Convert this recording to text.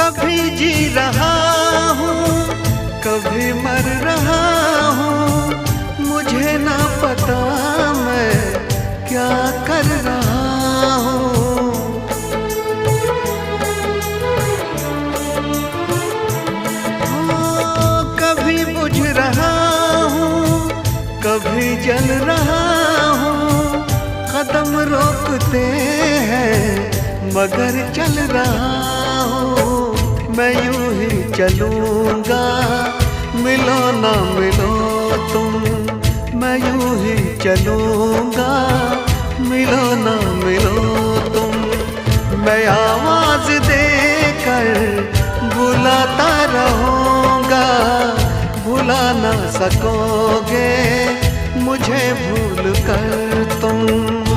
कभी जी रहा हूँ कभी मर रहा हूँ, मुझे ना पता मैं क्या कर रहा हूँ। कभी बुझ रहा हूँ कभी जल रहा हूँ, कदम रोकते हैं मगर चल रहा हूँ। मैं यूं ही चलूंगा मिलो ना मिलो तुम, मैं यूं ही चलूंगा मिलो ना मिलो तुम। मैं आवाज देकर बुलाता रहूंगा, भुला ना सकोगे मुझे भूल कर तुम।